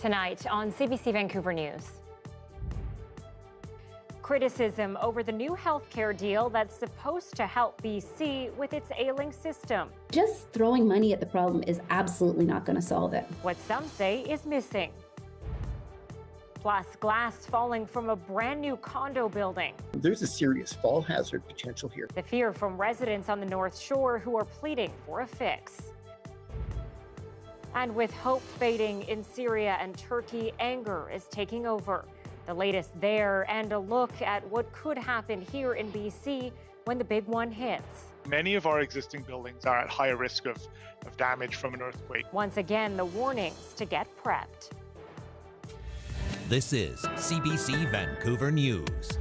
Tonight on CBC Vancouver News. Criticism over the new healthcare deal that's supposed to help BC with its ailing system. Just throwing money at the problem is absolutely not going to solve it. What some say is missing. Plus, glass falling from a brand new condo building. There's a serious fall hazard potential here. The fear from residents on the North Shore who are pleading for a fix. And with hope fading in Syria and Turkey, anger is taking over. The latest there, and a look at what could happen here in BC when the big one hits. Many of our existing buildings are at higher risk of damage from an earthquake. Once again, the warnings to get prepped. This is CBC Vancouver News.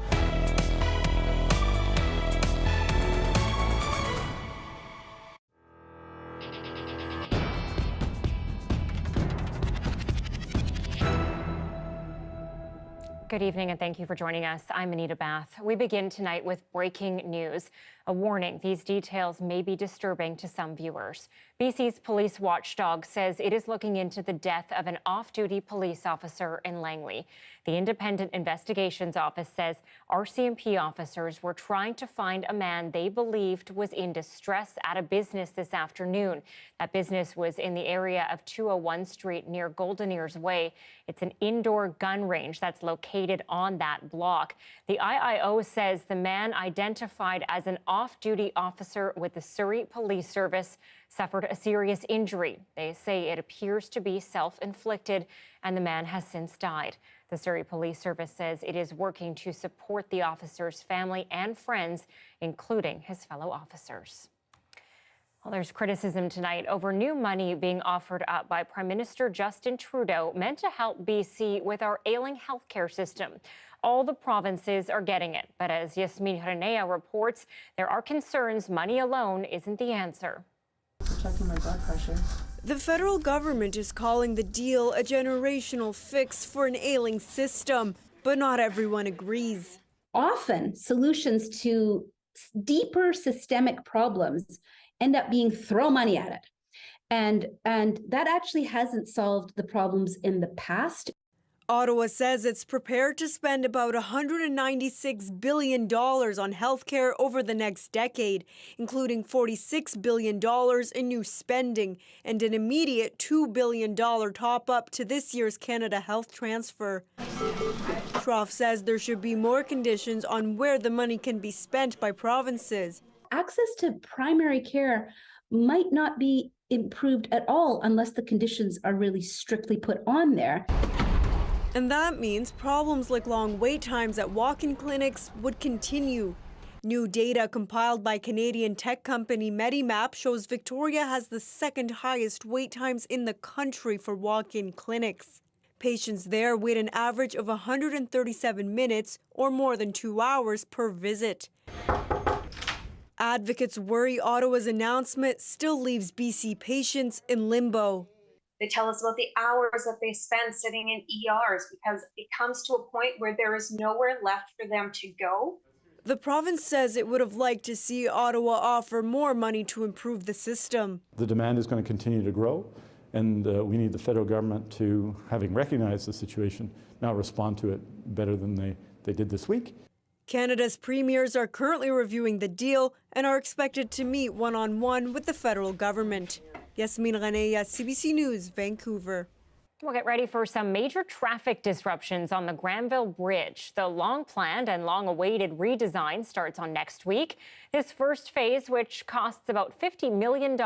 Good evening and thank you for joining us. I'm Anita Bathe. We begin tonight with breaking news. A warning, these details may be disturbing to some viewers. BC's police watchdog says it is looking into the death of an off-duty police officer in Langley. The Independent Investigations Office says RCMP officers were trying to find a man they believed was in distress at a business this afternoon. That business was in the area of 201 Street near Golden Ears Way. It's an indoor gun range that's located on that block. The IIO says the man, identified as an off-duty officer with the Surrey Police Service, suffered a serious injury. They say it appears to be self-inflicted, and the man has since died. The Surrey Police Service says it is working to support the officer's family and friends, including his fellow officers. Well, there's criticism tonight over new money being offered up by Prime Minister Justin Trudeau, meant to help BC with our ailing healthcare system. All the provinces are getting it, but as Yasmin Renea reports, there are concerns money alone isn't the answer. Checking my blood pressure. The federal government is calling the deal a generational fix for an ailing system, but not everyone agrees. Often, solutions to deeper systemic problems end up being throw money at it. And that actually hasn't solved the problems in the past. Ottawa says it's prepared to spend about $196 billion on healthcare over the next decade, including $46 billion in new spending and an immediate $2 billion top-up to this year's Canada Health Transfer. Schroff says there should be more conditions on where the money can be spent by provinces. Access to primary care might not be improved at all unless the conditions are really strictly put on there. And that means problems like long wait times at walk-in clinics would continue. New data compiled by Canadian tech company Medimap shows Victoria has the second highest wait times in the country for walk-in clinics. Patients there wait an average of 137 minutes or more than 2 hours per visit. Advocates worry Ottawa's announcement still leaves BC patients in limbo. They tell us about the hours that they spend sitting in ERs because it comes to a point where there is nowhere left for them to go. The province says it would have liked to see Ottawa offer more money to improve the system. The demand is going to continue to grow, and we need the federal government to, having recognized the situation, now respond to it better than they did this week. Canada's premiers are currently reviewing the deal and are expected to meet one-on-one with the federal government. Yasmin Renea, CBC News, Vancouver. We'll get ready for some major traffic disruptions on the Granville Bridge. The long-planned and long-awaited redesign starts on next week. This first phase, which costs about $50 million,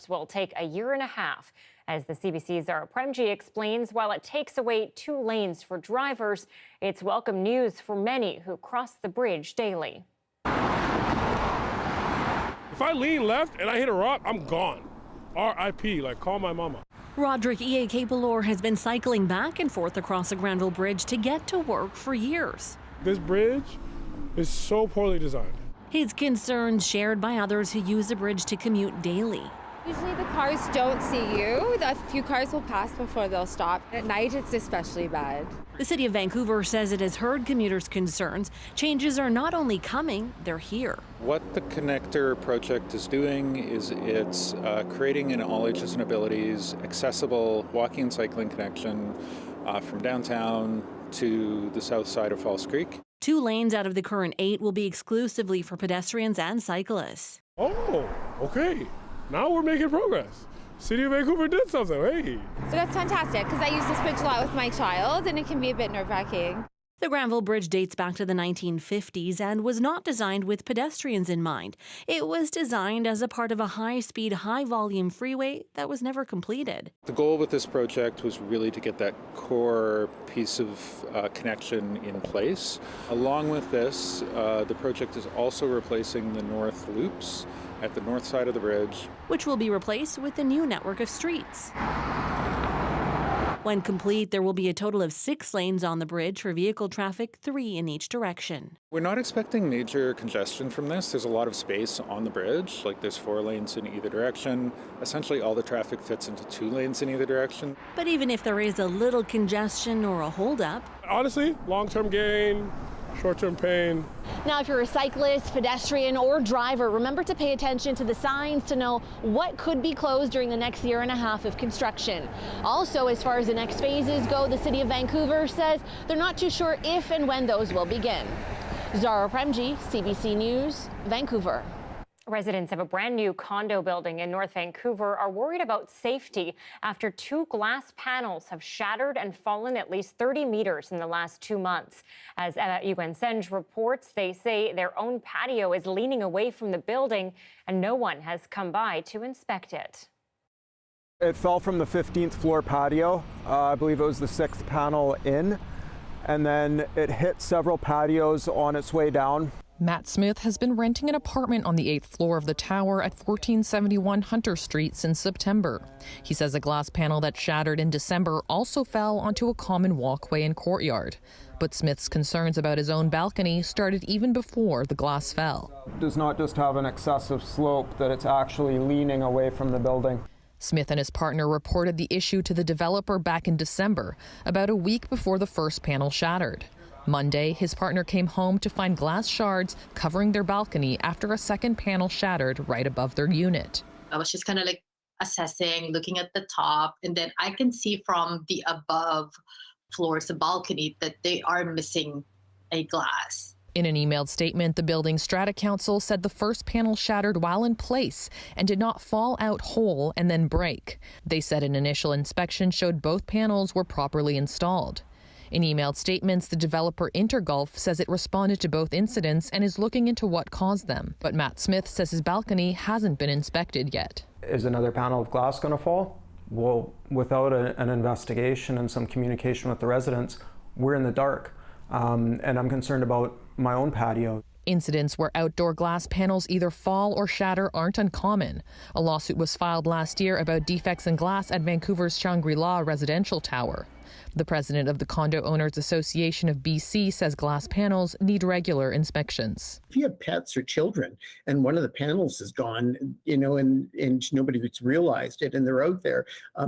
will take a year and a half. As the CBC's Zara Premji explains, while it takes away 2 lanes for drivers, it's welcome news for many who cross the bridge daily. If I lean left and I hit a rock, I'm gone. R.I.P., like call my mama. Roderick E.A.K. Balor has been cycling back and forth across the Granville Bridge to get to work for years. This bridge is so poorly designed. His concerns shared by others who use the bridge to commute daily. Usually the cars don't see you. A few cars will pass before they'll stop. At night, it's especially bad. The City of Vancouver says it has heard commuters' concerns. Changes are not only coming, they're here. What the connector project is doing is it's creating an all ages and abilities accessible walking and cycling connection from downtown to the south side of Falls Creek. 2 lanes out of the current 8 will be exclusively for pedestrians and cyclists. Oh, okay. Now we're making progress. City of Vancouver did something, hey. So that's fantastic because I use this bridge a lot with my child and it can be a bit nerve-wracking. The Granville Bridge dates back to the 1950s and was not designed with pedestrians in mind. It was designed as a part of a high-speed, high-volume freeway that was never completed. The goal with this project was really to get that core piece of connection in place. Along with this, the project is also replacing the north loops at the north side of the bridge, which will be replaced with a new network of streets. When complete, there will be a total of 6 lanes on the bridge for vehicle traffic, 3 in each direction. We're not expecting major congestion from this. There's a lot of space on the bridge, like there's 4 lanes in either direction. Essentially, all the traffic fits into 2 lanes in either direction. But even if there is a little congestion or a holdup, honestly, long-term gain, short-term pain. Now, if you're a cyclist, pedestrian, or driver, remember to pay attention to the signs to know what could be closed during the next year and a half of construction. Also, as far as the next phases go, the City of Vancouver says they're not too sure if and when those will begin. Zara Premji, CBC News, Vancouver. Residents of a brand new condo building in North Vancouver are worried about safety after 2 glass panels have shattered and fallen at least 30 meters in the last 2 months. As Wagstaffe reports, they say their own patio is leaning away from the building and no one has come by to inspect it. It fell from the 15th floor patio. I believe it was the 6th panel in, and then it hit several patios on its way down. Matt Smith has been renting an apartment on the 8th floor of the tower at 1471 Hunter Street since September. He says a glass panel that shattered in December also fell onto a common walkway and courtyard. But Smith's concerns about his own balcony started even before the glass fell. It does not just have an excessive slope, that it's actually leaning away from the building. Smith and his partner reported the issue to the developer back in December, about a week before the first panel shattered. Monday, his partner came home to find glass shards covering their balcony after a second panel shattered right above their unit. I was just kind of like assessing, looking at the top, and then I can see from the above floors, the balcony, that they are missing a glass. In an emailed statement, the building strata council said the first panel shattered while in place and did not fall out whole and then break. They said an initial inspection showed both panels were properly installed. In emailed statements, the developer Intergulf says it responded to both incidents and is looking into what caused them. But Matt Smith says his balcony hasn't been inspected yet. Is another panel of glass going to fall? Well, without an investigation and some communication with the residents, we're in the dark. And I'm concerned about my own patio. Incidents where outdoor glass panels either fall or shatter aren't uncommon. A lawsuit was filed last year about defects in glass at Vancouver's Shangri-La residential tower. The president of the Condo Owners Association of BC says glass panels need regular inspections. If you have pets or children and one of the panels is gone, and nobody's realized it and they're out there,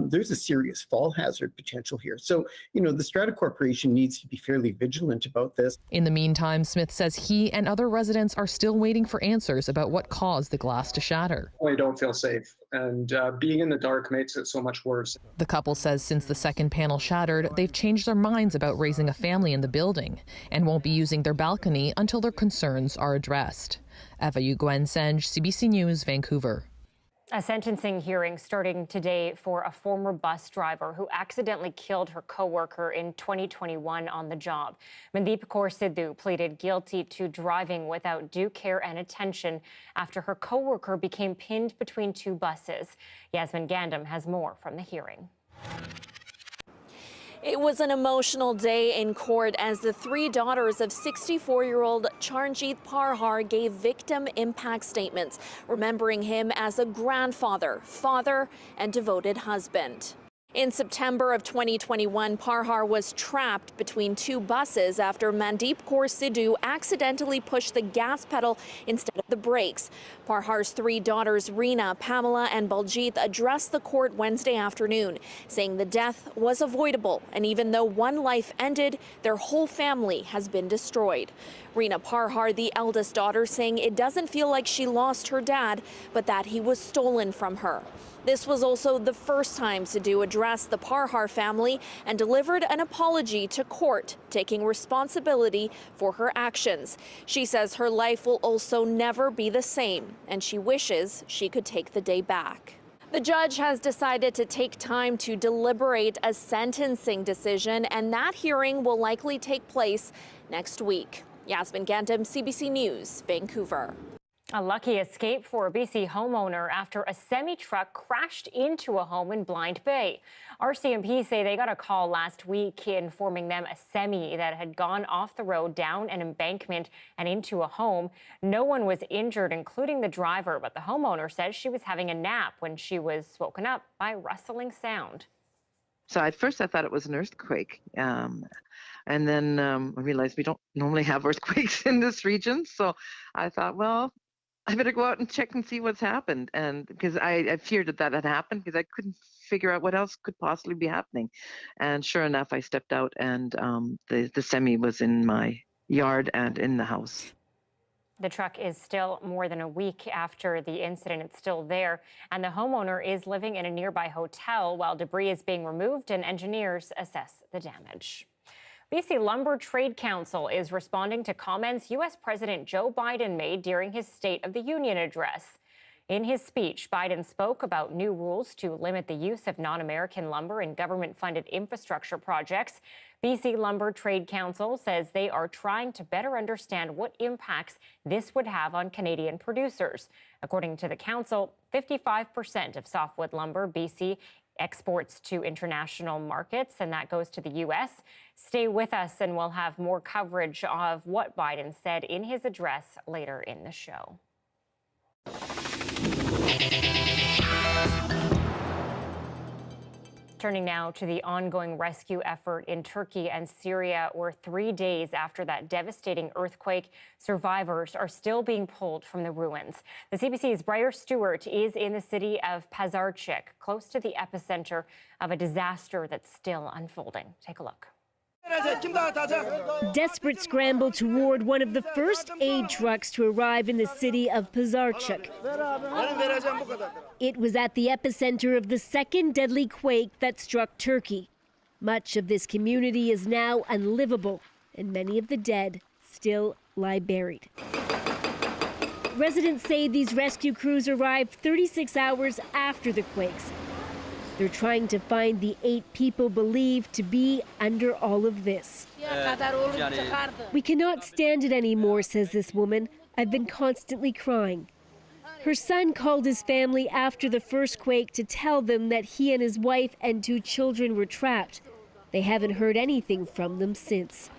there's a serious fall hazard potential here. So, the Strata Corporation needs to be fairly vigilant about this. In the meantime, Smith says he and other residents are still waiting for answers about what caused the glass to shatter. I don't feel safe, and being in the dark makes it so much worse. The couple says since the second panel shattered, they've changed their minds about raising a family in the building and won't be using their balcony until their concerns are addressed. Wagstaffe, CBC News, Vancouver. A sentencing hearing starting today for a former bus driver who accidentally killed her co-worker in 2021 on the job. Mandeep Kaur Sidhu pleaded guilty to driving without due care and attention after her co-worker became pinned between 2 buses. Yasmin Gandam has more from the hearing. It was an emotional day in court as the 3 daughters of 64-year-old Charnjeet Parhar gave victim impact statements, remembering him as a grandfather, father, and devoted husband. In September of 2021, Parhar was trapped between 2 buses after Mandeep Kaur Sidhu accidentally pushed the gas pedal instead of the brakes. Parhar's 3 daughters, Reena, Pamela, and Baljit, addressed the court Wednesday afternoon, saying the death was avoidable, and even though 1 life ended, their whole family has been destroyed. Reena Parhar, the eldest daughter, saying it doesn't feel like she lost her dad, but that he was stolen from her. This was also the first time Sidhu addressed the Parhar family and delivered an apology to court, taking responsibility for her actions. She says her life will also never be the same, and she wishes she could take the day back. The judge has decided to take time to deliberate a sentencing decision, and that hearing will likely take place next week. Yasmin Gantam, CBC News, Vancouver. A lucky escape for a BC homeowner after a semi-truck crashed into a home in Blind Bay. RCMP say they got a call last week informing them a semi that had gone off the road down an embankment and into a home. No one was injured, including the driver, but the homeowner says she was having a nap when she was woken up by a rustling sound. So at first I thought it was an earthquake. And then I realized we don't normally have earthquakes in this region. So I thought, well, I better go out and check and see what's happened. And because I feared that had happened because I couldn't figure out what else could possibly be happening. And sure enough, I stepped out and the semi was in my yard and in the house. The truck is still more than a week after the incident. It's still there, and the homeowner is living in a nearby hotel while debris is being removed and engineers assess the damage. BC Lumber Trade Council is responding to comments U.S. President Joe Biden made during his State of the Union address. In his speech, Biden spoke about new rules to limit the use of non-American lumber in government-funded infrastructure projects. BC Lumber Trade Council says they are trying to better understand what impacts this would have on Canadian producers. According to the council, 55% of softwood lumber BC exports to international markets, and that goes to the U.S. Stay with us, and we'll have more coverage of what Biden said in his address later in the show. Turning now to the ongoing rescue effort in Turkey and Syria, where 3 days after that devastating earthquake, survivors are still being pulled from the ruins. The CBC's Briar Stewart is in the city of Pazarcik, close to the epicenter of a disaster that's still unfolding. Take a look. Desperate scramble toward one of the first aid trucks to arrive in the city of Pazarcik. It was at the epicenter of the second deadly quake that struck Turkey. Much of this community is now unlivable, and many of the dead still lie buried. Residents say these rescue crews arrived 36 hours after the quakes. They're trying to find the 8 people believed to be under all of this. We cannot stand it anymore, says this woman. I've been constantly crying. Her son called his family after the first quake to tell them that he and his wife and 2 children were trapped. They haven't heard anything from them since.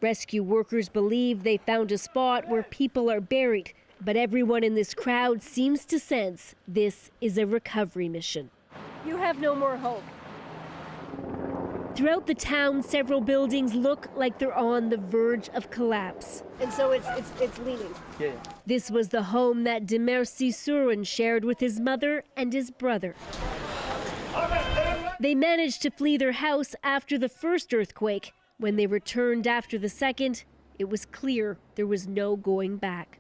Rescue workers believe they found a spot where people are buried. But everyone in this crowd seems to sense this is a recovery mission. You have no more hope. Throughout the town, several buildings look like they're on the verge of collapse. And so it's leaning. Yeah. This was the home that Demersi Surin shared with his mother and his brother. They managed to flee their house after the first earthquake. When they returned after the second, it was clear there was no going back.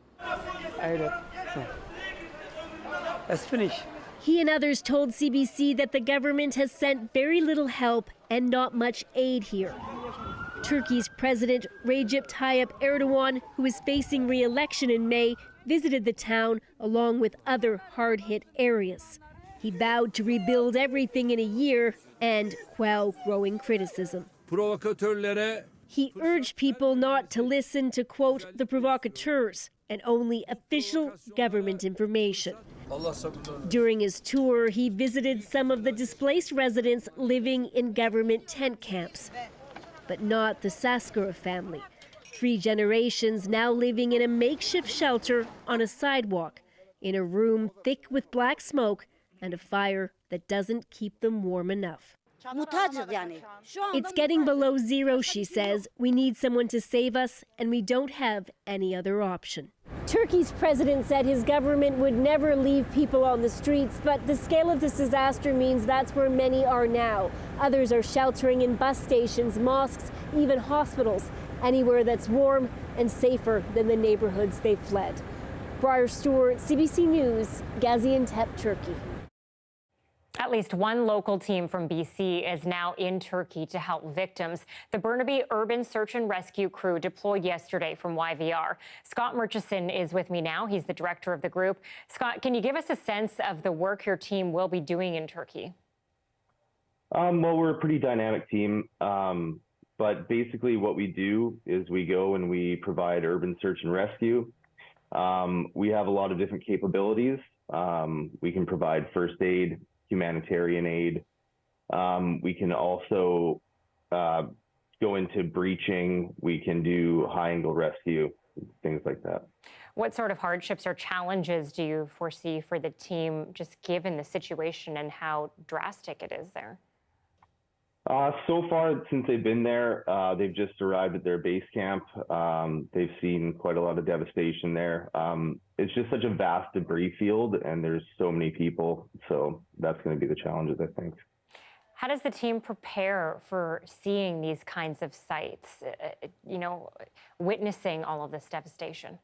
That's finished. He and others told CBC that the government has sent very little help and not much aid here. Turkey's President Recep Tayyip Erdogan, who is facing re-election in May, visited the town along with other hard-hit areas. He vowed to rebuild everything in a year and quell growing criticism. He urged people not to listen to, quote, the provocateurs, and only official government information. During his tour, he visited some of the displaced residents living in government tent camps, but not the Saskara family. 3 generations now living in a makeshift shelter on a sidewalk, in a room thick with black smoke and a fire that doesn't keep them warm enough. It's getting below zero, she says. We need someone to save us, and we don't have any other option. Turkey's president said his government would never leave people on the streets, but the scale of this disaster means that's where many are now. Others are sheltering in bus stations, mosques, even hospitals. anywhere that's warm and safer than the neighborhoods they've fled. Briar Stewart, CBC News, Gaziantep, Turkey. At least one local team from BC is now in Turkey to help victims. The Burnaby Urban Search and Rescue crew deployed yesterday from YVR. Scott Murchison is with me now. He's the director of the group. Scott, can you give us a sense of the work your team will be doing in Turkey? Well, we're a pretty dynamic team, but basically what we do is we go and we provide urban search and rescue. We have a lot of different capabilities. We can provide first aid, humanitarian aid. We can also go into breaching. We can do high angle rescue, things like that. What sort of hardships or challenges do you foresee for the team, just given the situation and how drastic it is there? So far, since they've been there, they've just arrived at their base camp. They've seen quite a lot of devastation there. It's just such a vast debris field, and there's so many people. So that's going to be the challenges, I think. How does the team prepare for seeing these kinds of sites, witnessing all of this devastation?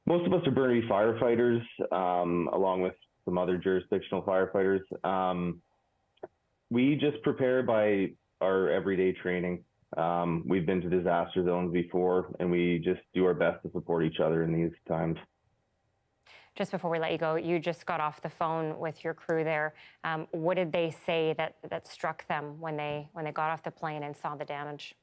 Most of us are Burnaby firefighters, along with some other jurisdictional firefighters. We just prepare by our everyday training. We've been to disaster zones before, and we just do our best to support each other in these times. Just before we let you go, you just got off the phone with your crew there. What did they say that struck them when they got off the plane and saw the damage?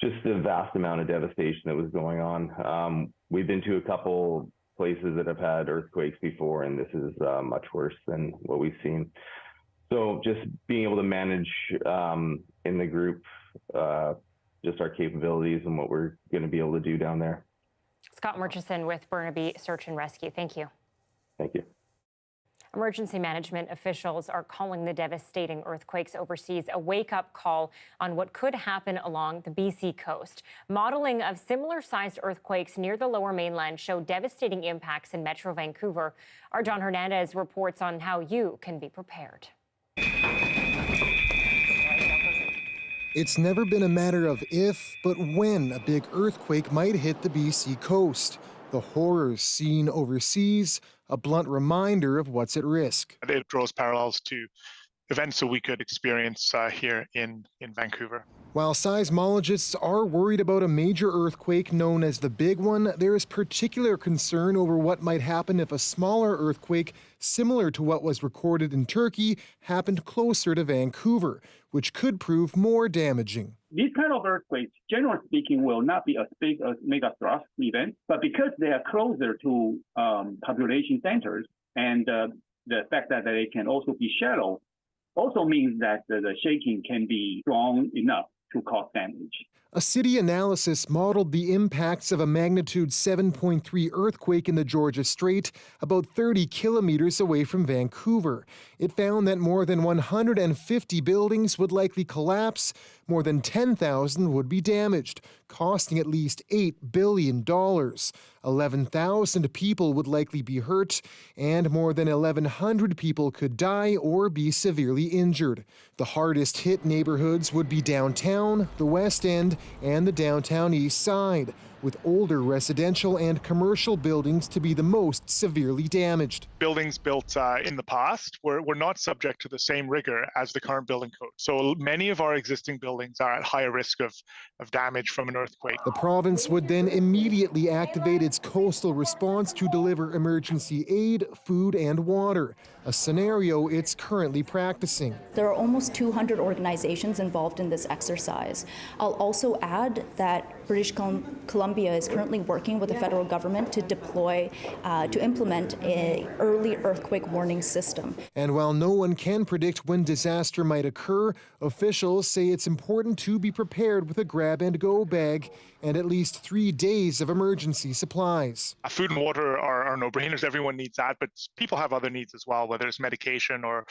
Just the vast amount of devastation that was going on. We've been to a couple places that have had earthquakes before, and this is much worse than what we've seen. So just being able to manage in the group, just our capabilities and what we're going to be able to do down there. Scott Murchison with Burnaby Search and Rescue. Thank you. Thank you. Emergency management officials are calling the devastating earthquakes overseas a wake-up call on what could happen along the BC coast. Modeling of similar-sized earthquakes near the Lower Mainland show devastating impacts in Metro Vancouver. Our John Hernandez reports on how you can be prepared. It's never been a matter of if, but when a big earthquake might hit the BC coast. The horrors seen overseas, a blunt reminder of what's at risk. It draws parallels to events that we could experience here in Vancouver. While seismologists are worried about a major earthquake known as the Big One, there is particular concern over what might happen if a smaller earthquake, similar to what was recorded in Turkey, happened closer to Vancouver, which could prove more damaging. These kind of earthquakes, generally speaking, will not be as big as megathrust events, but because they are closer to population centers and the fact that they can also be shallow also means that the shaking can be strong enough to cause damage. A city analysis modeled the impacts of a magnitude 7.3 earthquake in the Georgia Strait about 30 kilometers away from Vancouver. It found that more than 150 buildings would likely collapse, more than 10,000 would be damaged, costing at least $8 billion. 11,000 people would likely be hurt, and more than 1,100 people could die or be severely injured. The hardest hit neighborhoods would be downtown, the West End, and the downtown East Side, with older residential and commercial buildings to be the most severely damaged. Buildings built in the past were not subject to the same rigor as the current building code. So many of our existing buildings are at higher risk of damage from an earthquake. The province would then immediately activate its coastal response to deliver emergency aid, food, and water, a scenario it's currently practicing. There are almost 200 organizations involved in this exercise. I'll also add that British Columbia is currently working with the federal government to deploy, to implement an early earthquake warning system. And while no one can predict when disaster might occur, officials say it's important to be prepared with a grab-and-go bag and at least 3 days of emergency supplies. Food and water are no-brainers. Everyone needs that, but people have other needs as well, whether it's medication or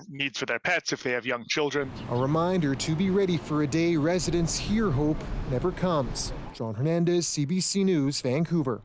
needs for their pets if they have young children. A reminder to be ready for a day residents here hope never comes. John Hernandez, CBC News, Vancouver.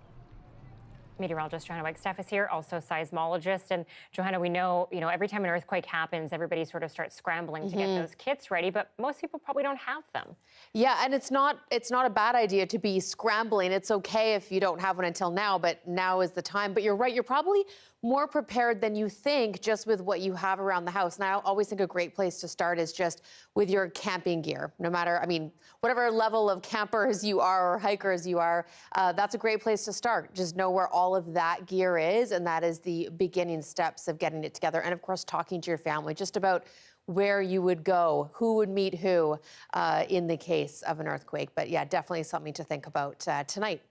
Meteorologist Johanna Wagstaffe is here, also seismologist. And Johanna, we know, every time an earthquake happens, everybody sort of starts scrambling to get those kits ready, but most people probably don't have them. Yeah, and it's not a bad idea to be scrambling. It's okay if you don't have one until now, but now is the time. But you're right, you're probably more prepared than you think just with what you have around the house. And I always think a great place to start is just with your camping gear. No matter, whatever level of campers you are or hikers you are, that's a great place to start. Just know where all of that gear is, and that is the beginning steps of getting it together. And of course, talking to your family just about where you would go, who would meet who in the case of an earthquake. But yeah, definitely something to think about tonight.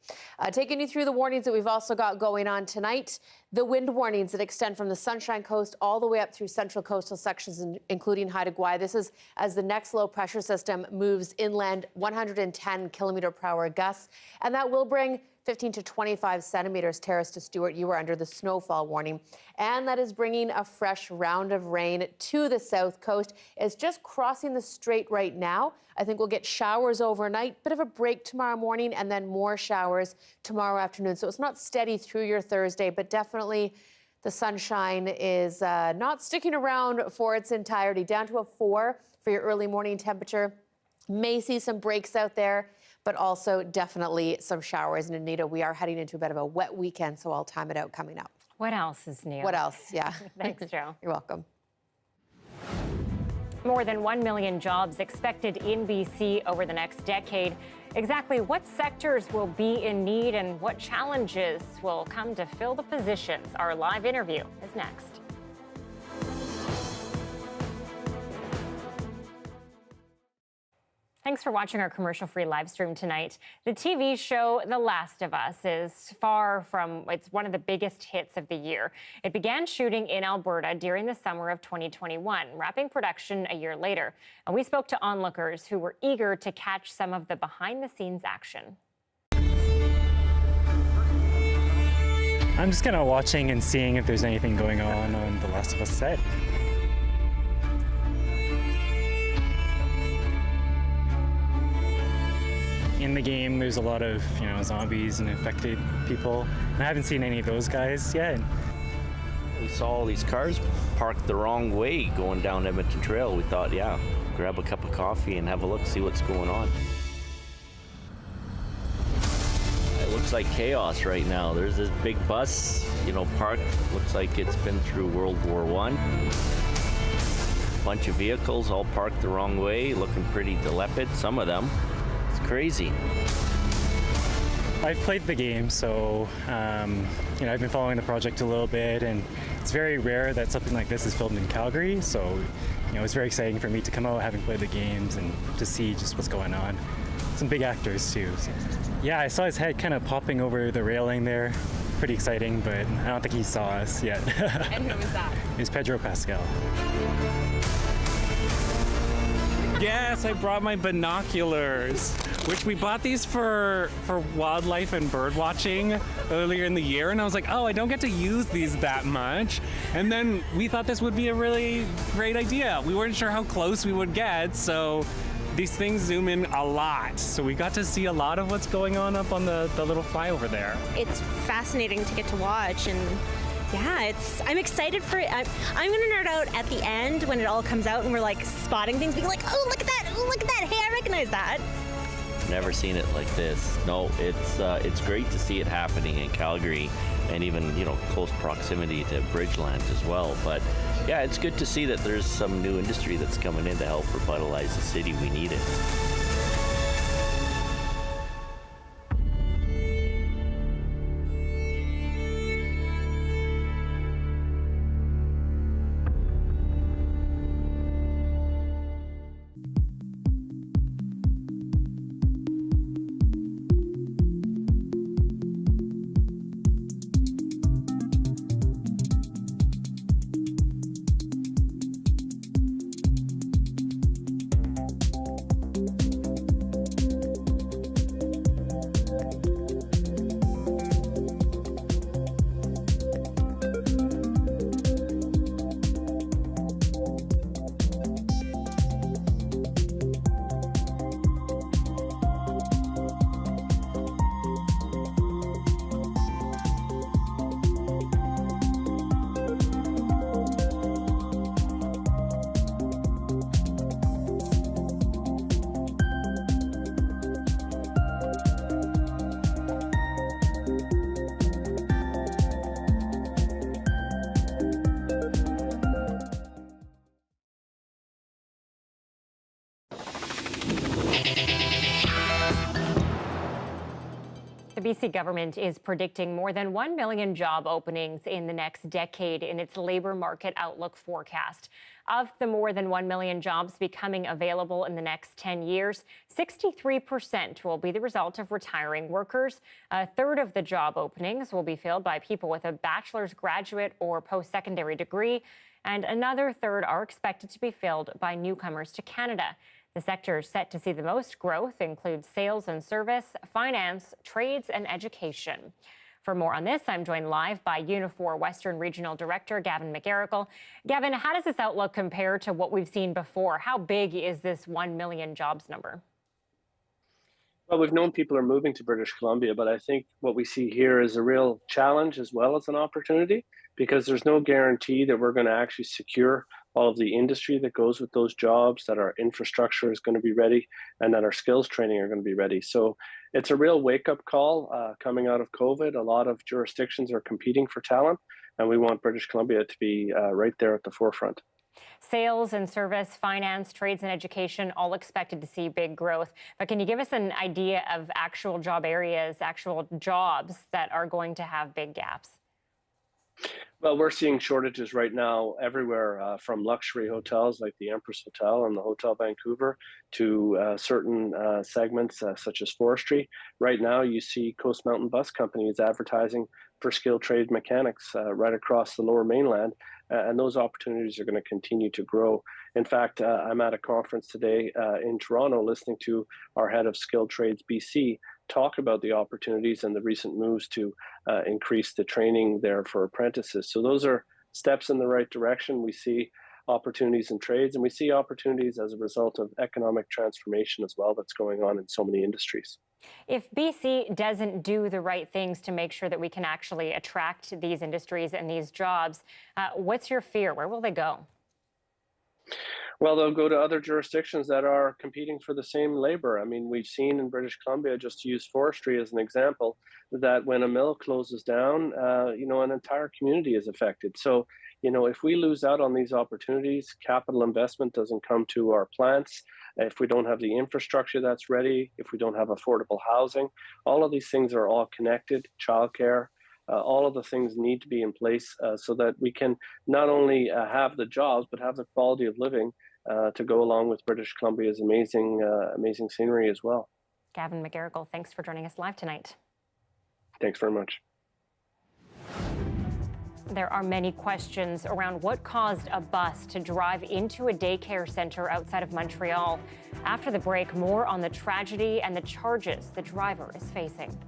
Taking you through the warnings that we've also got going on tonight. The wind warnings that extend from the Sunshine Coast all the way up through central coastal sections, including Haida Gwaii. This is as the next low pressure system moves inland, 110 kilometer per hour gusts, and that will bring 15 to 25 centimeters. Terrace to Stewart, you are under the snowfall warning. And that is bringing a fresh round of rain to the south coast. It's just crossing the strait right now. I think we'll get showers overnight, bit of a break tomorrow morning, and then more showers tomorrow afternoon. So it's not steady through your Thursday, but definitely the sunshine is not sticking around for its entirety. Down to a 4 for your early morning temperature. May see some breaks out there, but also definitely some showers. And Anita, we are heading into a bit of a wet weekend, so I'll time it out coming up. What else is new? What else? Yeah. Thanks, Joe. You're welcome. More than 1 million jobs expected in BC over the next decade. Exactly what sectors will be in need and what challenges will come to fill the positions? Our live interview is next. Thanks for watching our commercial-free live stream tonight. The TV show The Last of Us is it's one of the biggest hits of the year. It began shooting in Alberta during the summer of 2021, wrapping production a year later. And we spoke to onlookers who were eager to catch some of the behind-the-scenes action. I'm just kind of watching and seeing if there's anything going on The Last of Us set. In the game, there's a lot of, zombies and infected people. And I haven't seen any of those guys yet. We saw all these cars parked the wrong way going down Edmonton Trail. We thought, grab a cup of coffee and have a look, see what's going on. It looks like chaos right now. There's this big bus, parked. Looks like it's been through World War I. Bunch of vehicles all parked the wrong way, looking pretty decrepit, some of them. Crazy. I've played the game, so I've been following the project a little bit, and it's very rare that something like this is filmed in Calgary, so it's very exciting for me to come out having played the games and to see just what's going on. Some big actors too. So. Yeah, I saw his head kind of popping over the railing there. Pretty exciting, but I don't think he saw us yet. And who was that? It was Pedro Pascal. Yes, I brought my binoculars, which we bought these for wildlife and bird watching earlier in the year. And I was like, I don't get to use these that much. And then we thought this would be a really great idea. We weren't sure how close we would get, so these things zoom in a lot. So we got to see a lot of what's going on up on the little flyover there. It's fascinating to get to watch, and yeah, I'm excited for it. I'm gonna nerd out at the end when it all comes out and we're like spotting things, being like, oh, look at that, hey, I recognize that. Never seen it like this. No, it's great to see it happening in Calgary and even, close proximity to Bridgeland as well. But yeah, it's good to see that there's some new industry that's coming in to help revitalize the city. We need it. BC government is predicting more than 1 million job openings in the next decade in its labor market outlook forecast. Of the more than 1 million jobs becoming available in the next 10 years, 63% will be the result of retiring workers. A third of the job openings will be filled by people with a bachelor's, graduate, or post-secondary degree, and another third are expected to be filled by newcomers to Canada. The sectors set to see the most growth include sales and service, finance, trades, and education. For more on this, I'm joined live by Unifor Western Regional Director Gavin McGarrigle. Gavin, how does this outlook compare to what we've seen before? How big is this 1 million jobs number? Well, we've known people are moving to British Columbia, but I think what we see here is a real challenge as well as an opportunity, because there's no guarantee that we're going to actually secure all of the industry that goes with those jobs, that our infrastructure is going to be ready, and that our skills training are going to be ready. So it's a real wake-up call coming out of COVID. A lot of jurisdictions are competing for talent, and we want British Columbia to be right there at the forefront. Sales and service, finance, trades, and education all expected to see big growth. But can you give us an idea of actual job areas, actual jobs that are going to have big gaps? Well, we're seeing shortages right now everywhere, from luxury hotels like the Empress Hotel and the Hotel Vancouver to certain segments such as forestry. Right now, you see Coast Mountain Bus companies advertising for skilled trade mechanics right across the Lower Mainland, and those opportunities are going to continue to grow. In fact, I'm at a conference today in Toronto listening to our head of Skilled Trades BC talk about the opportunities and the recent moves to increase the training there for apprentices. So those are steps in the right direction. We see opportunities in trades, and we see opportunities as a result of economic transformation as well that's going on in so many industries. If BC doesn't do the right things to make sure that we can actually attract these industries and these jobs, what's your fear? Where will they go? Well, they'll go to other jurisdictions that are competing for the same labor. I mean, we've seen in British Columbia, just to use forestry as an example, that when a mill closes down, an entire community is affected. So, if we lose out on these opportunities, capital investment doesn't come to our plants, if we don't have the infrastructure that's ready, if we don't have affordable housing, all of these things are all connected, childcare. All of the things need to be in place so that we can not only have the jobs, but have the quality of living to go along with British Columbia's amazing scenery as well. Gavin McGarrigle, thanks for joining us live tonight. Thanks very much. There are many questions around what caused a bus to drive into a daycare center outside of Montreal. After the break, more on the tragedy and the charges the driver is facing.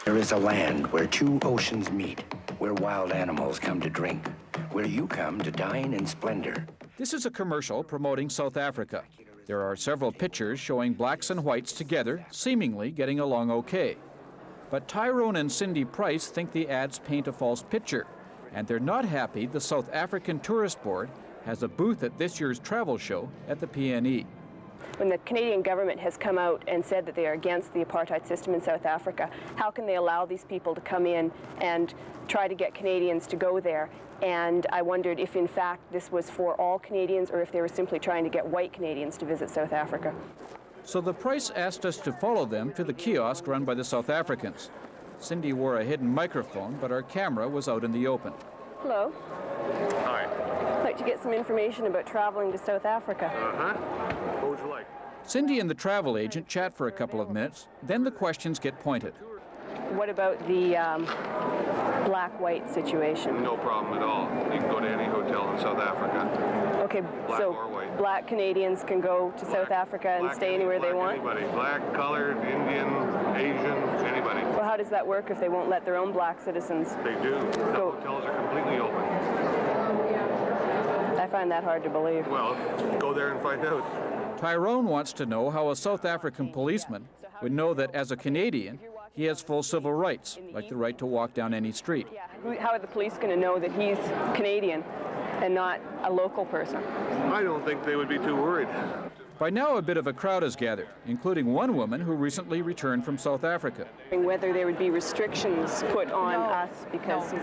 There is a land where two oceans meet, where wild animals come to drink, where you come to dine in splendor. This is a commercial promoting South Africa. There are several pictures showing blacks and whites together, seemingly getting along okay. But Tyrone and Cindy Price think the ads paint a false picture, and they're not happy the South African Tourist Board has a booth at this year's travel show at the PNE. When the Canadian government has come out and said that they are against the apartheid system in South Africa, how can they allow these people to come in and try to get Canadians to go there? And I wondered if, in fact, this was for all Canadians or if they were simply trying to get white Canadians to visit South Africa. So the Price asked us to follow them to the kiosk run by the South Africans. Cindy wore a hidden microphone, but our camera was out in the open. Hello. Hi. I'd like to get some information about traveling to South Africa. What would you like? Cindy and the travel agent chat for a couple of minutes, then the questions get pointed. What about the black-white situation? No problem at all. You can go to any hotel in South Africa. Okay, Black so or white. black Canadians can go to South Africa and stay anywhere they want? Anybody. Black, colored, Indian, Asian, anybody. Well, how does that work if they won't let their own black citizens? They do. The hotels are completely open. I find that hard to believe. Well, go there and find out. Tyrone wants to know how a South African policeman would know that as a Canadian, he has full civil rights, like the right to walk down any street. How are the police going to know that he's Canadian and not a local person? I don't think they would be too worried. By now, a bit of a crowd has gathered, including one woman who recently returned from South Africa. Whether there would be restrictions put on us because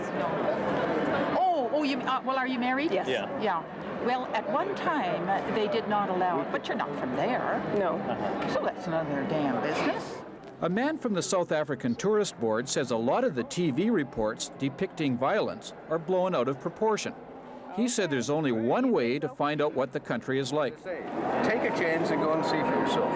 well, are you married? Yes. Yeah. Well, at one time, they did not allow it, but you're not from there. No. So that's none of their damn business. A man from the South African Tourist Board says a lot of the TV reports depicting violence are blown out of proportion. He said there's only one way to find out what the country is like. Take a chance and go and see for yourself.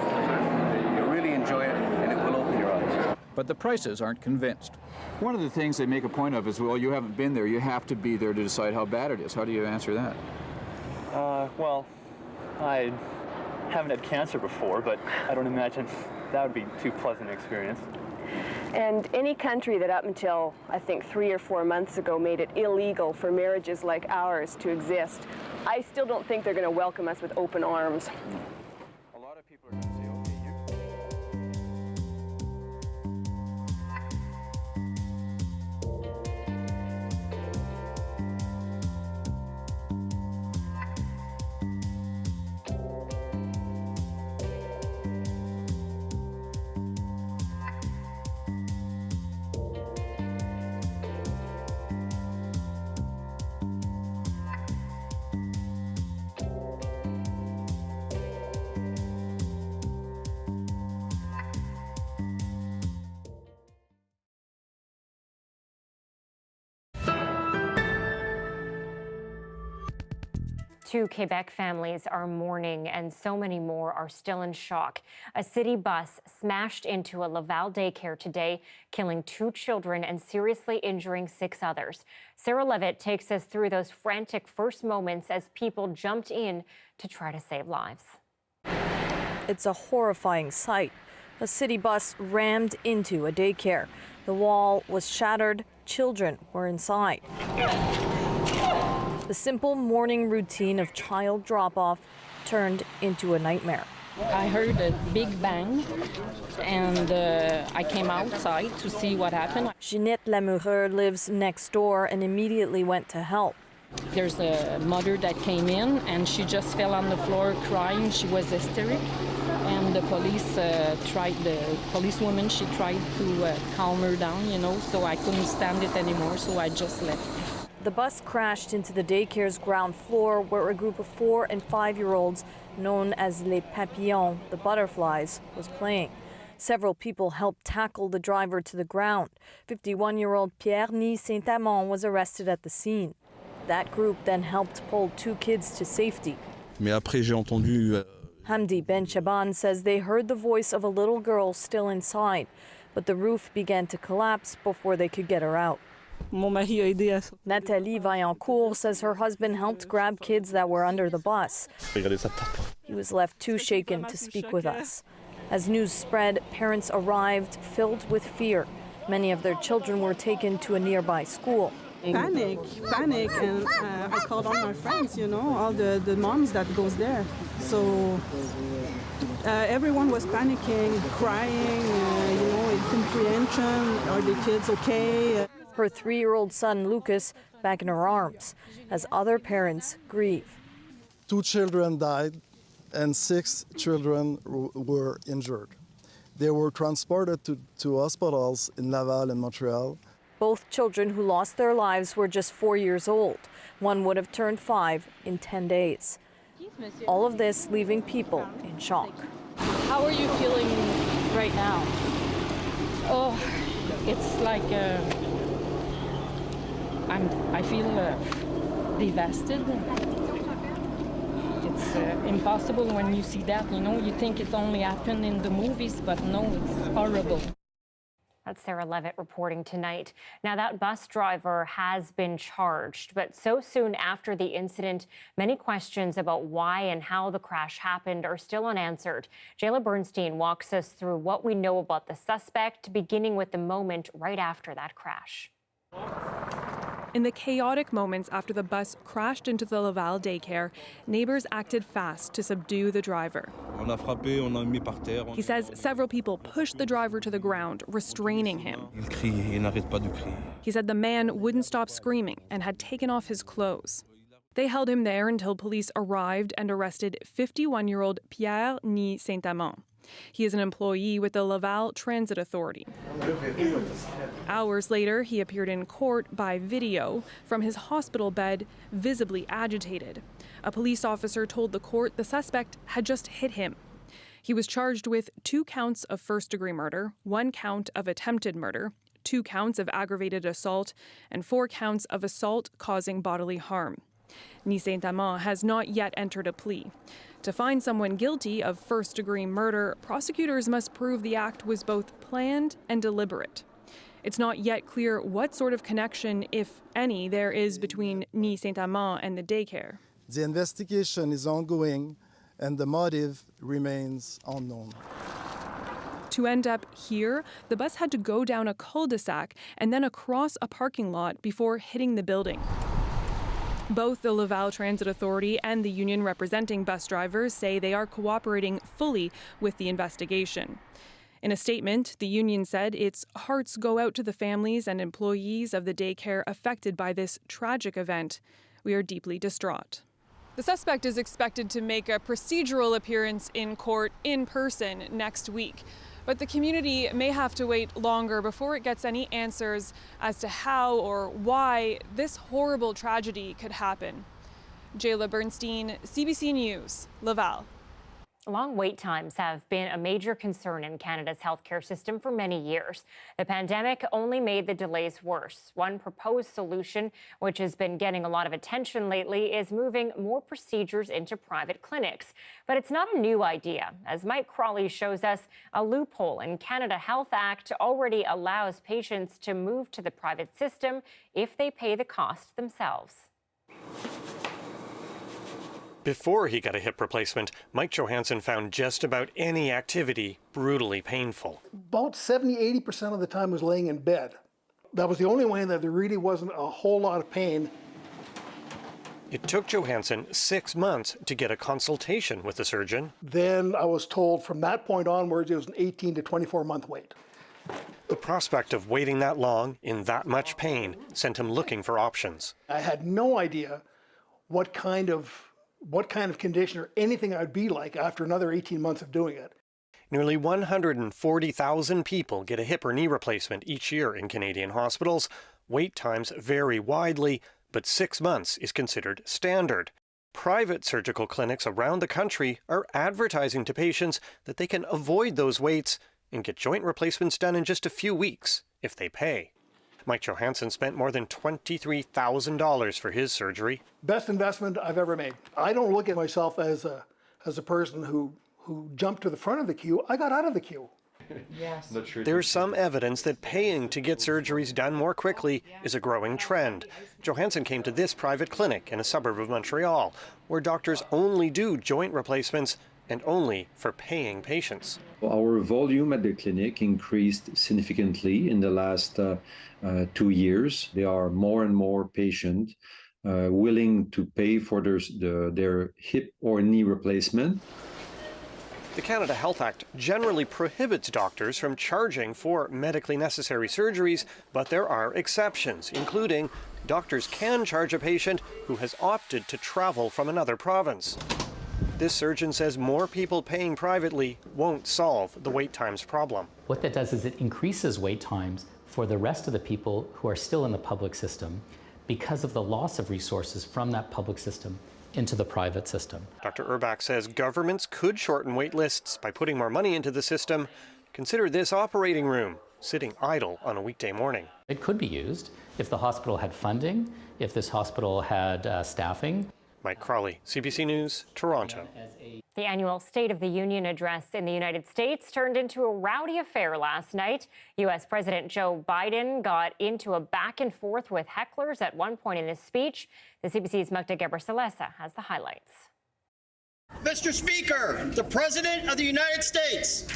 You'll really enjoy it, and it will open your eyes. But the prices aren't convinced. One of the things they make a point of is, well, you haven't been there, you have to be there to decide how bad it is. How do you answer that? Well, I haven't had cancer before, but I don't imagine that would be too pleasant an experience. And any country that up until, I think, 3 or 4 months ago made it illegal for marriages like ours to exist, I still don't think they're going to welcome us with open arms. A lot of people are going to say, Two Quebec families are mourning, and so many more are still in shock. A city bus smashed into a Laval daycare today, killing 2 children and seriously injuring 6 others. Sarah Levitt takes us through those frantic first moments as people jumped in to try to save lives. It's a horrifying sight. A city bus rammed into a daycare. The wall was shattered. Children were inside. The simple morning routine of child drop-off turned into a nightmare. I heard a big bang, and I came outside to see what happened. Ginette Lamoureux lives next door and immediately went to help. There's a mother that came in, and she just fell on the floor crying. She was hysteric, and the policewoman, she tried to calm her down, so I couldn't stand it anymore, so I just left. The bus crashed into the daycare's ground floor where a group of 4- and 5-year-olds known as les papillons, the butterflies, was playing. Several people helped tackle the driver to the ground. 51-year-old Pierre-Ny Saint-Amand was arrested at the scene. That group then helped pull 2 kids to safety. Hamdi Ben Chaban says they heard the voice of a little girl still inside, but the roof began to collapse before they could get her out. Nathalie Vaillancourt says her husband helped grab kids that were under the bus. He was left too shaken to speak with us. As news spread, parents arrived filled with fear. Many of their children were taken to a nearby school. Panic, and I called all my friends, all the moms that goes there. So everyone was panicking, crying, comprehension, are the kids okay? Her 3-year-old son, Lucas, back in her arms, as other parents grieve. 2 children died and 6 children were injured. They were transported to hospitals in Laval and Montreal. Both children who lost their lives were just 4 years old. One would have turned 5 in 10 days. All of this leaving people in shock. How are you feeling right now? Oh, it's like I feel devastated. It's impossible when you see that, you think it only happened in the movies, but no, it's horrible. That's Sarah Levitt reporting tonight. Now, that bus driver has been charged, but so soon after the incident, many questions about why and how the crash happened are still unanswered. Jayla Bernstein walks us through what we know about the suspect, beginning with the moment right after that crash. In the chaotic moments after the bus crashed into the Laval daycare, neighbors acted fast to subdue the driver. He says several people pushed the driver to the ground, restraining him. He said the man wouldn't stop screaming and had taken off his clothes. They held him there until police arrived and arrested 51-year-old Pierre Ni Saint-Amand. He is an employee with the Laval Transit Authority. Hours later, he appeared in court by video from his hospital bed, visibly agitated. A police officer told the court the suspect had just hit him. He was charged with 2 counts of first-degree murder, 1 count of attempted murder, 2 counts of aggravated assault, and 4 counts of assault causing bodily harm. Ni Saint-Amand has not yet entered a plea. To find someone guilty of first-degree murder, prosecutors must prove the act was both planned and deliberate. It's not yet clear what sort of connection, if any, there is between Ni Saint-Amand and the daycare. The investigation is ongoing and the motive remains unknown. To end up here, the bus had to go down a cul-de-sac and then across a parking lot before hitting the building. Both the Laval Transit Authority and the union representing bus drivers say they are cooperating fully with the investigation. In a statement, the union said its hearts go out to the families and employees of the daycare affected by this tragic event. We are deeply distraught. The suspect is expected to make a procedural appearance in court in person next week. But the community may have to wait longer before it gets any answers as to how or why this horrible tragedy could happen. Jayla Bernstein, CBC News, Laval. Long wait times have been a major concern in Canada's healthcare system for many years. The pandemic only made the delays worse. One proposed solution, which has been getting a lot of attention lately, is moving more procedures into private clinics. But it's not a new idea. As Mike Crawley shows us, a loophole in Canada Health Act already allows patients to move to the private system if they pay the cost themselves. Before he got a hip replacement, Mike Johansson found just about any activity brutally painful. About 70–80% of the time was laying in bed. That was the only way that there really wasn't a whole lot of pain. It took Johansson 6 months to get a consultation with a surgeon. Then I was told from that point onwards it was an 18 to 24-month wait. The prospect of waiting that long in that much pain sent him looking for options. I had no idea what kind of condition or anything I'd be like after another 18 months of doing it. Nearly 140,000 people get a hip or knee replacement each year in Canadian hospitals. Wait times vary widely, but 6 months is considered standard. Private surgical clinics around the country are advertising to patients that they can avoid those waits and get joint replacements done in just a few weeks if they pay. Mike Johansson spent more than $23,000 for his surgery. Best investment I've ever made. I don't look at myself as a person who jumped to the front of the queue. I got out of the queue. Yes. There's some evidence that paying to get surgeries done more quickly is a growing trend. Johansson came to this private clinic in a suburb of Montreal, where doctors only do joint replacements and only for paying patients. Our volume at the clinic increased significantly in the last 2 years. There are more and more patients willing to pay for their hip or knee replacement. The Canada Health Act generally prohibits doctors from charging for medically necessary surgeries, but there are exceptions, including doctors can charge a patient who has opted to travel from another province. This surgeon says more people paying privately won't solve the wait times problem. What that does is it increases wait times for the rest of the people who are still in the public system because of the loss of resources from that public system into the private system. Dr. Urbach says governments could shorten wait lists by putting more money into the system. Consider this operating room sitting idle on a weekday morning. It could be used if the hospital had funding, if this hospital had staffing. Mike Crawley, CBC News, Toronto. The annual State of the Union address in the United States turned into a rowdy affair last night. U.S. President Joe Biden got into a back and forth with hecklers at one point in his speech. The CBC's Magda Gebrselassie has the highlights. Mr. Speaker, the President of the United States.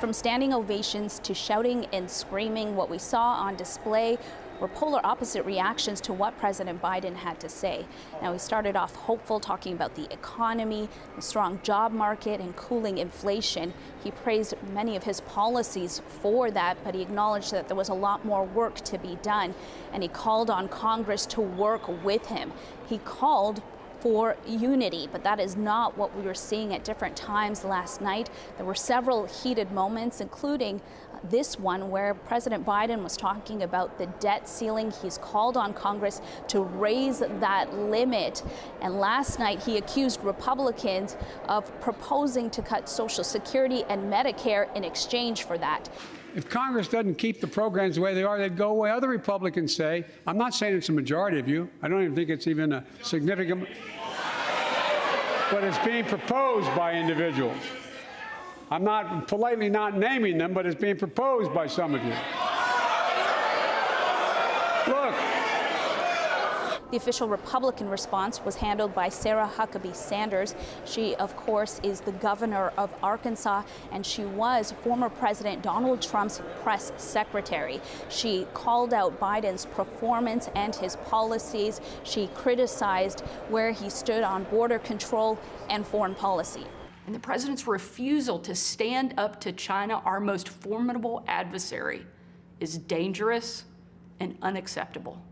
From standing ovations to shouting and screaming, what we saw on display were polar opposite reactions to what President Biden had to say. Now, he started off hopeful, talking about the economy, the strong job market, and cooling inflation. He praised many of his policies for that, but he acknowledged that there was a lot more work to be done, and he called on Congress to work with him. He called for unity, but that is not what we were seeing at different times last night. There were several heated moments, including this one where President Biden was talking about the debt ceiling. He's called on Congress to raise that limit. And last night he accused Republicans of proposing to cut Social Security and Medicare in exchange for that. If Congress doesn't keep the programs the way they are, they'd go away. Other Republicans say, I'm not saying it's a majority of you. I don't even think it's even a significant, but it's being proposed by individuals. I'm not politely not naming them, but it's being proposed by some of you. Look. The official Republican response was handled by Sarah Huckabee Sanders. She, of course, is the governor of Arkansas, and she was former President Donald Trump's press secretary. She called out Biden's performance and his policies. She criticized where he stood on border control and foreign policy. And the president's refusal to stand up to China, our most formidable adversary, is dangerous and unacceptable.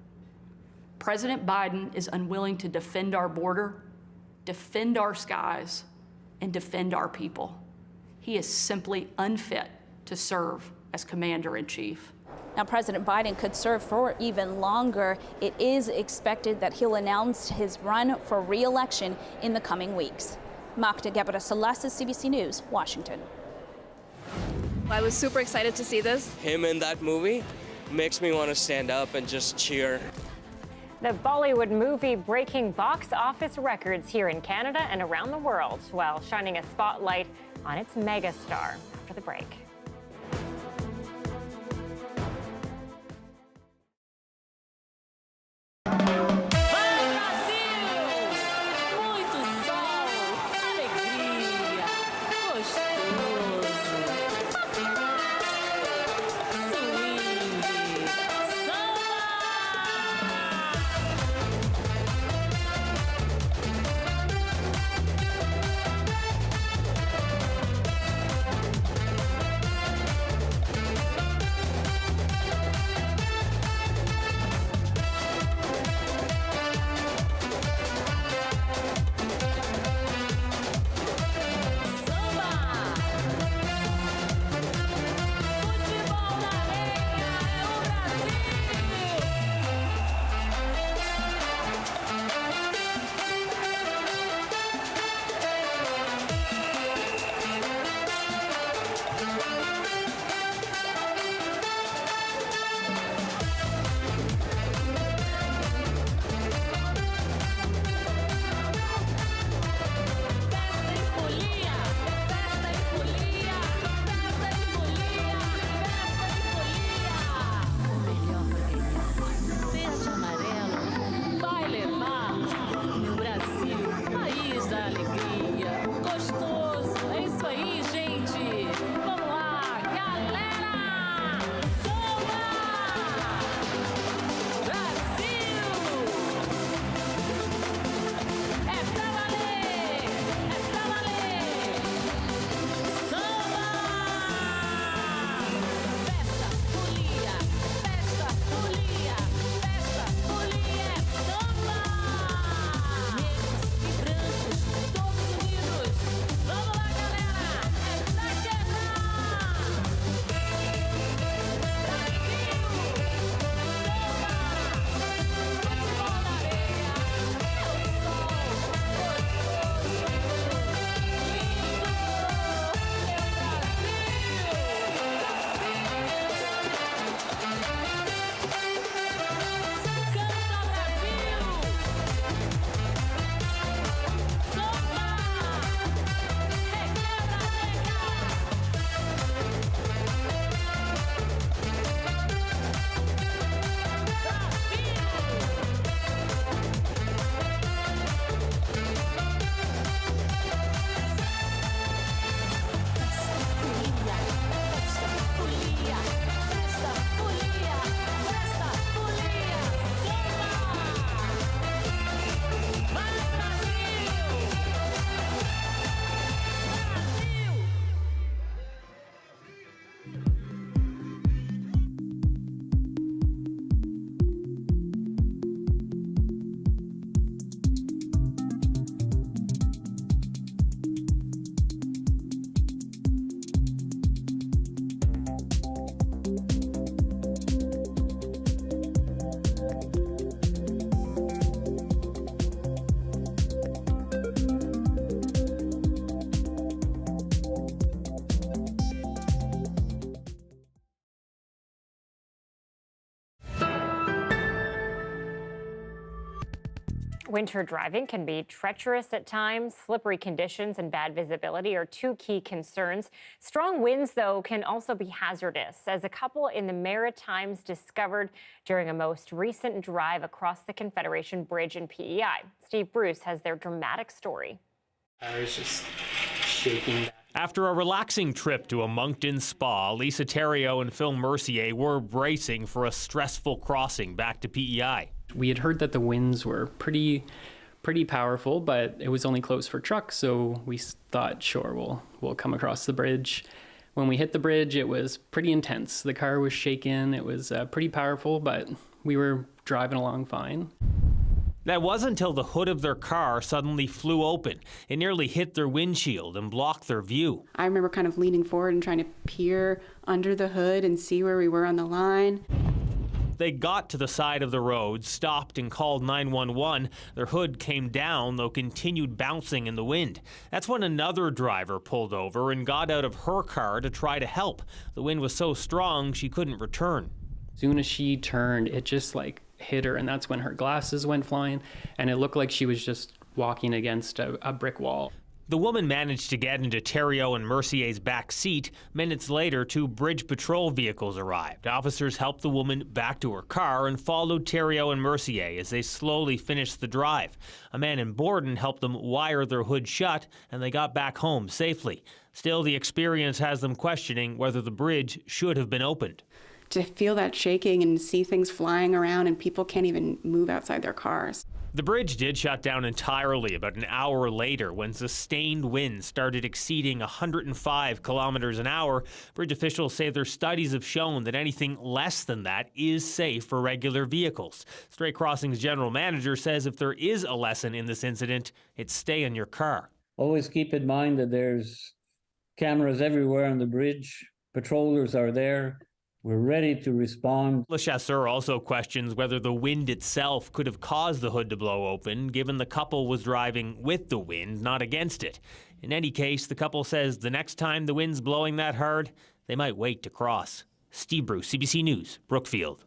President Biden is unwilling to defend our border, defend our skies, and defend our people. He is simply unfit to serve as commander-in-chief. Now, President Biden could serve for even longer. It is expected that he'll announce his run for re-election in the coming weeks. Magda Gebrselassie, CBC News, Washington. I was super excited to see this. Him in that movie makes me want to stand up and just cheer. The Bollywood movie breaking box office records here in Canada and around the world, while shining a spotlight on its megastar. After the break. Winter driving can be treacherous at times. Slippery conditions and bad visibility are two key concerns. Strong winds, though, can also be hazardous, as a couple in the Maritimes discovered during a most recent drive across the Confederation Bridge in PEI. Steve Bruce has their dramatic story. I was just shaking. After a relaxing trip to a Moncton spa, Lisa Theriault and Phil Mercier were bracing for a stressful crossing back to PEI. We had heard that the winds were pretty powerful, but it was only closed for trucks, so we thought, sure, we'll come across the bridge. When we hit the bridge, it was pretty intense. The car was shaking. It was pretty powerful, but we were driving along fine. That wasn't until the hood of their car suddenly flew open. It nearly hit their windshield and blocked their view. I remember kind of leaning forward and trying to peer under the hood and see where we were on the line. They got to the side of the road, stopped and called 911. Their hood came down, though continued bouncing in the wind. That's when another driver pulled over and got out of her car to try to help. The wind was so strong she couldn't return. As soon as she turned, it just hit her, and that's when her glasses went flying, and it looked like she was just walking against a brick wall. The woman managed to get into Theriault and Mercier's back seat. Minutes later, 2 bridge patrol vehicles arrived. Officers helped the woman back to her car and followed Theriault and Mercier as they slowly finished the drive. A man in Borden helped them wire their hood shut, and they got back home safely. Still, the experience has them questioning whether the bridge should have been opened. To feel that shaking and see things flying around and people can't even move outside their cars. The bridge did shut down entirely about an hour later when sustained winds started exceeding 105 kilometers an hour. Bridge officials say their studies have shown that anything less than that is safe for regular vehicles. Strait Crossings general manager says if there is a lesson in this incident, it's stay in your car. Always keep in mind that there's cameras everywhere on the bridge. Patrollers are there. We're ready to respond. Le Chasseur also questions whether the wind itself could have caused the hood to blow open, given the couple was driving with the wind, not against it. In any case, the couple says the next time the wind's blowing that hard, they might wait to cross. Steve Bruce, CBC News, Brookfield.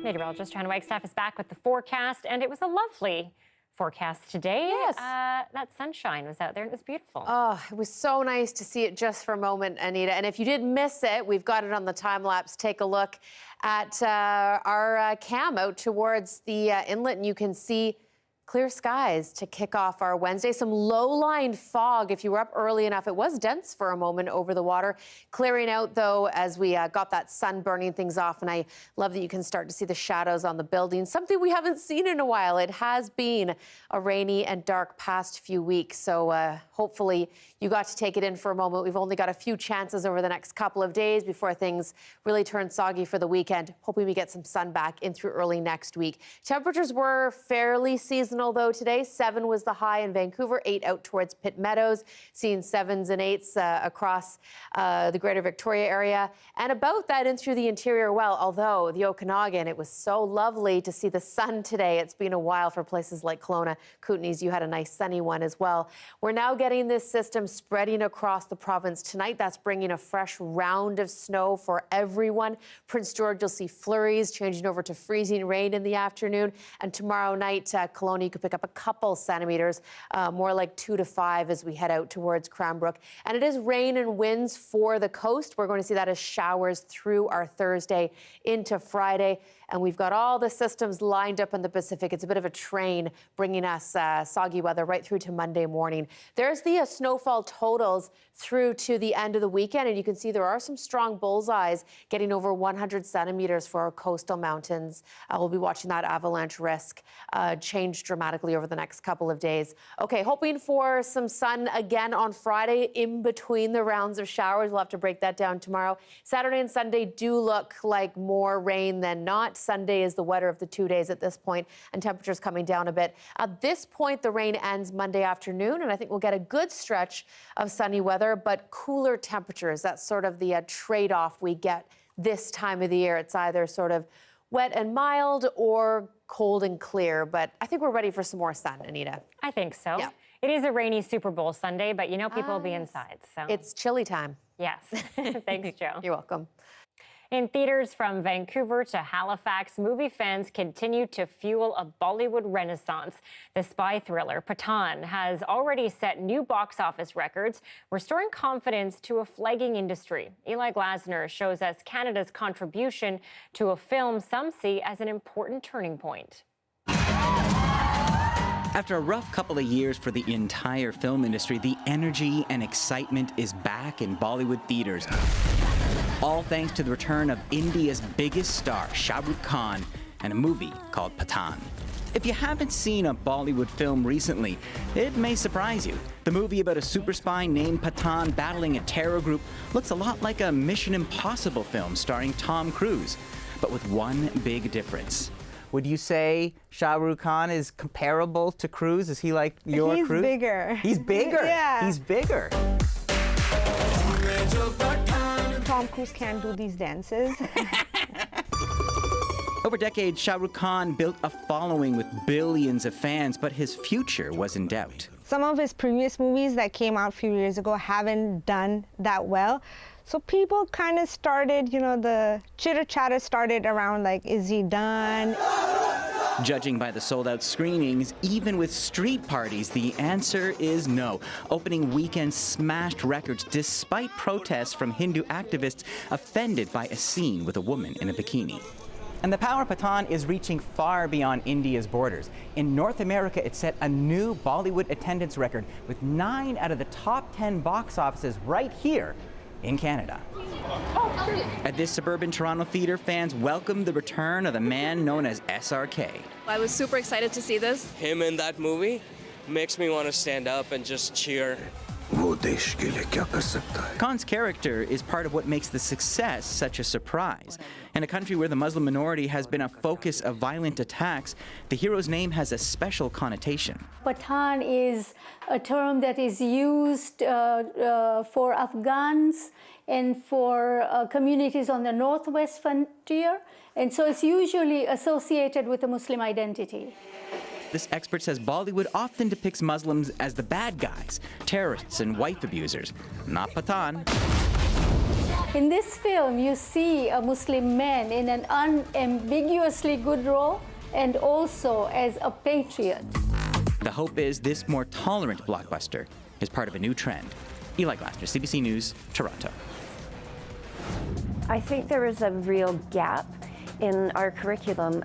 Meteorologist Johanna Wagstaffe is back with the forecast, and it was a lovely forecast today. Yes. That sunshine was out there and it was beautiful. Oh, it was so nice to see it just for a moment, Anita. And if you did miss it, we've got it on the time lapse. Take a look at our cam out towards the inlet, and you can see clear skies to kick off our Wednesday. Some low-lying fog. If you were up early enough, it was dense for a moment over the water. Clearing out, though, as we got that sun burning things off. And I love that you can start to see the shadows on the buildings, something we haven't seen in a while. It has been a rainy and dark past few weeks. So hopefully you got to take it in for a moment. We've only got a few chances over the next couple of days before things really turn soggy for the weekend. Hoping we get some sun back in through early next week. Temperatures were fairly seasonal, though, today. 7 was the high in Vancouver, 8 out towards Pitt Meadows, seeing 7s and 8s across the greater Victoria area, and about that in through the interior well, although the Okanagan, it was so lovely to see the sun today. It's been a while for places like Kelowna. Kootenays, you had a nice sunny one as well. We're now getting this system spreading across the province tonight. That's bringing a fresh round of snow for everyone. Prince George, you'll see flurries changing over to freezing rain in the afternoon, and tomorrow night, Kelowna, you could pick up a couple centimeters, more like 2 to 5 as we head out towards Cranbrook. And it is rain and winds for the coast. We're going to see that as showers through our Thursday into Friday. And we've got all the systems lined up in the Pacific. It's a bit of a train bringing us soggy weather right through to Monday morning. There's the snowfall totals through to the end of the weekend. And you can see there are some strong bullseyes getting over 100 centimeters for our coastal mountains. We'll be watching that avalanche risk change dramatically over the next couple of days. Okay, hoping for some sun again on Friday in between the rounds of showers. We'll have to break that down tomorrow. Saturday and Sunday do look like more rain than not. Sunday is the wetter of the 2 days at this point, and temperatures coming down a bit. At this point, the rain ends Monday afternoon, and I think we'll get a good stretch of sunny weather, but cooler temperatures. That's sort of the trade-off we get this time of the year. It's either sort of wet and mild or cold and clear, but I think we're ready for some more sun, Anita. I think so. Yeah. It is a rainy Super Bowl Sunday, but you know people will be inside. So it's chilly time. Yes. Thanks, Joe. You're welcome. In theaters from Vancouver to Halifax, movie fans continue to fuel a Bollywood renaissance. The spy thriller Pathaan has already set new box office records, restoring confidence to a flagging industry. Eli Glasner shows us Canada's contribution to a film some see as an important turning point. After a rough couple of years for the entire film industry, the energy and excitement is back in Bollywood theaters. All thanks to the return of India's biggest star, Shah Rukh Khan, and a movie called Pathaan. If you haven't seen a Bollywood film recently, it may surprise you. The movie about a super spy named Pathaan battling a terror group looks a lot like a Mission Impossible film starring Tom Cruise, but with one big difference. Would you say Shah Rukh Khan is comparable to Cruise? Is he like your Cruise? He's bigger. He's bigger? Yeah. He's bigger. Tom Cruise can't do these dances. Over decades, Shah Rukh Khan built a following with billions of fans, but his future was in doubt. Some of his previous movies that came out a few years ago haven't done that well. So people kind of started, the chitter-chatter started around like, is he done? Judging by the sold-out screenings, even with street parties, the answer is no. Opening weekend smashed records despite protests from Hindu activists offended by a scene with a woman in a bikini. And the power of Pathaan is reaching far beyond India's borders. In North America, it set a new Bollywood attendance record with 9 out of the top 10 box offices right here in Canada. At this suburban Toronto theater, fans welcomed the return of the man known as SRK. I was super excited to see this. Him in that movie makes me want to stand up and just cheer. Khan's character is part of what makes the success such a surprise. In a country where the Muslim minority has been a focus of violent attacks, the hero's name has a special connotation. Pathaan is a term that is used for Afghans and for communities on the northwest frontier, and so it's usually associated with a Muslim identity. This expert says Bollywood often depicts Muslims as the bad guys, terrorists and wife abusers, not Pathaan. In this film, you see a Muslim man in an unambiguously good role and also as a patriot. The hope is this more tolerant blockbuster is part of a new trend. Eli Glasner, CBC News, Toronto. I think there is a real gap in our curriculum.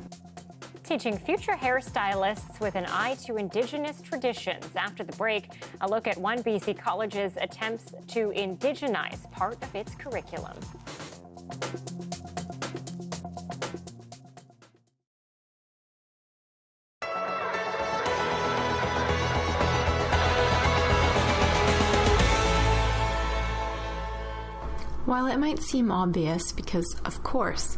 Teaching future hairstylists with an eye to Indigenous traditions. After the break, a look at one BC college's attempts to indigenize part of its curriculum. While it might seem obvious, because of course,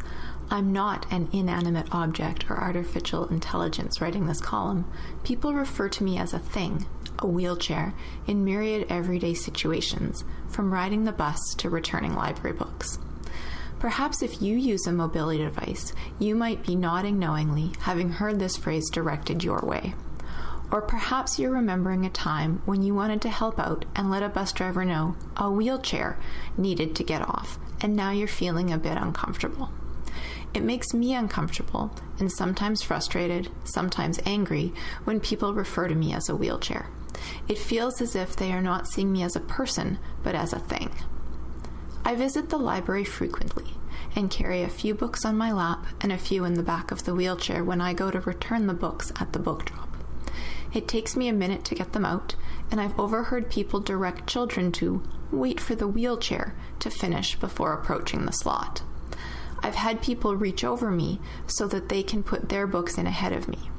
I'm not an inanimate object or artificial intelligence writing this column, people refer to me as a thing, a wheelchair, in myriad everyday situations, from riding the bus to returning library books. Perhaps if you use a mobility device, you might be nodding knowingly, having heard this phrase directed your way. Or perhaps you're remembering a time when you wanted to help out and let a bus driver know a wheelchair needed to get off, and now you're feeling a bit uncomfortable. It makes me uncomfortable and sometimes frustrated, sometimes angry when people refer to me as a wheelchair. It feels as if they are not seeing me as a person, but as a thing. I visit the library frequently and carry a few books on my lap and a few in the back of the wheelchair when I go to return the books at the book drop. It takes me a minute to get them out, and I've overheard people direct children to wait for the wheelchair to finish before approaching the slot. I've had people reach over me so that they can put their books in ahead of me.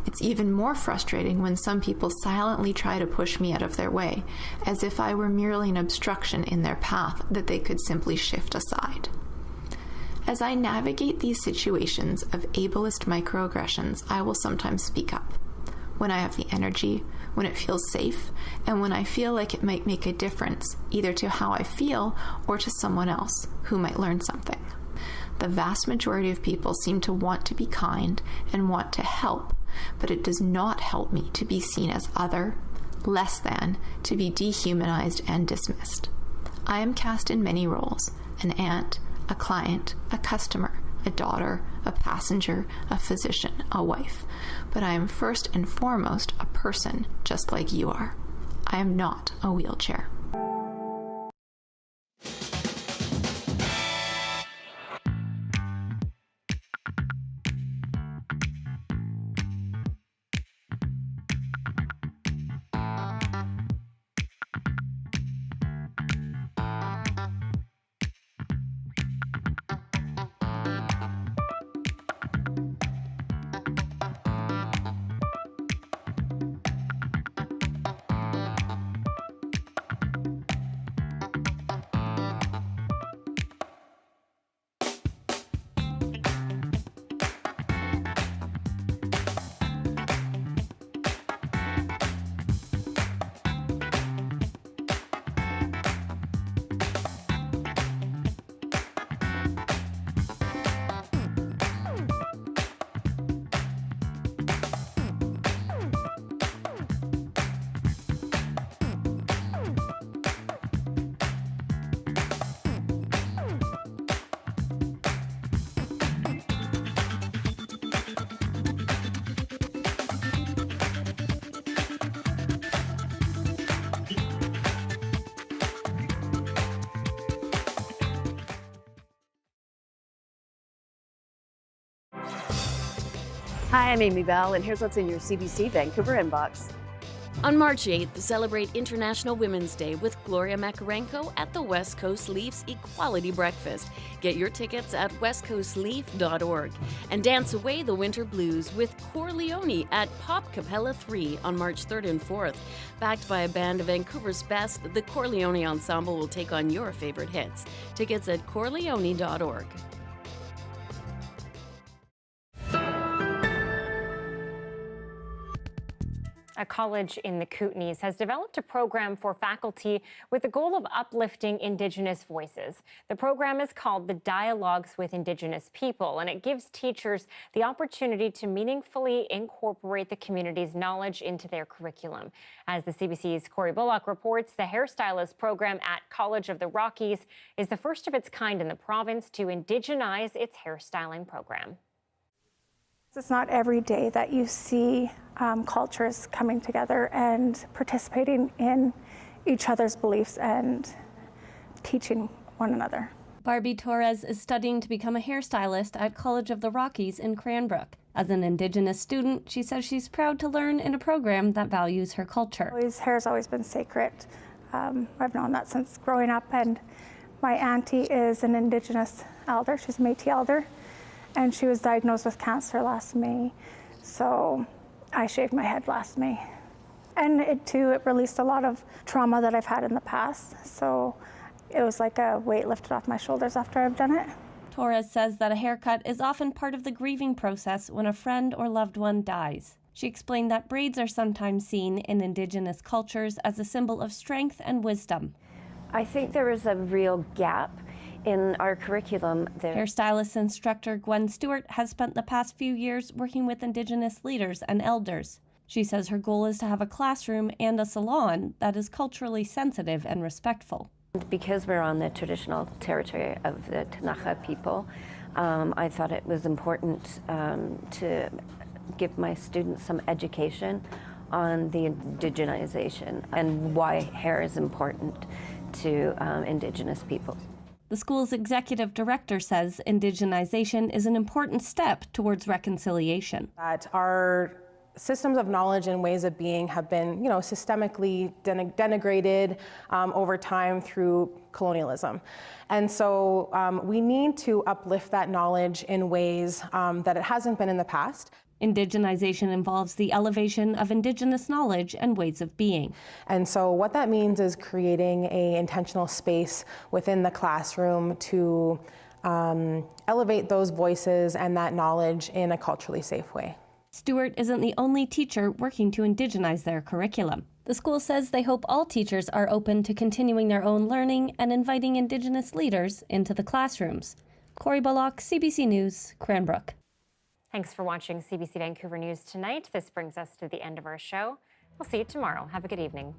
It's even more frustrating when some people silently try to push me out of their way, as if I were merely an obstruction in their path that they could simply shift aside. As I navigate these situations of ableist microaggressions, I will sometimes speak up. When I have the energy, when it feels safe, and when I feel like it might make a difference, either to how I feel or to someone else who might learn something. The vast majority of people seem to want to be kind and want to help, but it does not help me to be seen as other, less than, to be dehumanized and dismissed. I am cast in many roles: an aunt, a client, a customer, a daughter, a passenger, a physician, a wife. But I am first and foremost a person just like you are. I am not a wheelchair. Hi, I'm Amy Bell, and here's what's in your CBC Vancouver inbox. On March 8th, celebrate International Women's Day with Gloria Makarenko at the West Coast Leafs Equality Breakfast. Get your tickets at westcoastleaf.org. And dance away the winter blues with Corleone at Pop Capella 3 on March 3rd and 4th. Backed by a band of Vancouver's best, the Corleone Ensemble will take on your favorite hits. Tickets at corleone.org. A college in the Kootenays has developed a program for faculty with the goal of uplifting Indigenous voices. The program is called the Dialogues with Indigenous People, and it gives teachers the opportunity to meaningfully incorporate the community's knowledge into their curriculum. As the CBC's Corey Bullock reports, the hairstylist program at College of the Rockies is the first of its kind in the province to indigenize its hairstyling program. It's not every day that you see cultures coming together and participating in each other's beliefs and teaching one another. Barbie Torres is studying to become a hairstylist at College of the Rockies in Cranbrook. As an Indigenous student, she says she's proud to learn in a program that values her culture. Hair's always been sacred. I've known that since growing up, and my auntie is an Indigenous elder. She's a Métis elder, and she was diagnosed with cancer last May. So I shaved my head last May. And it released a lot of trauma that I've had in the past. So it was like a weight lifted off my shoulders after I've done it. Torres says that a haircut is often part of the grieving process when a friend or loved one dies. She explained that braids are sometimes seen in Indigenous cultures as a symbol of strength and wisdom. I think there is a real gap in our curriculum there. Hairstylist instructor Gwen Stewart has spent the past few years working with Indigenous leaders and elders. She says her goal is to have a classroom and a salon that is culturally sensitive and respectful. Because we're on the traditional territory of the Tanaka people, I thought it was important to give my students some education on the indigenization and why hair is important to Indigenous peoples. The school's executive director says indigenization is an important step towards reconciliation. That our systems of knowledge and ways of being have been, systemically denigrated over time through colonialism. And so we need to uplift that knowledge in ways that it hasn't been in the past. Indigenization involves the elevation of Indigenous knowledge and ways of being. And so what that means is creating an intentional space within the classroom to elevate those voices and that knowledge in a culturally safe way. Stewart isn't the only teacher working to indigenize their curriculum. The school says they hope all teachers are open to continuing their own learning and inviting Indigenous leaders into the classrooms. Corey Bullock, CBC News, Cranbrook. Thanks for watching CBC Vancouver News tonight. This brings us to the end of our show. We'll see you tomorrow. Have a good evening.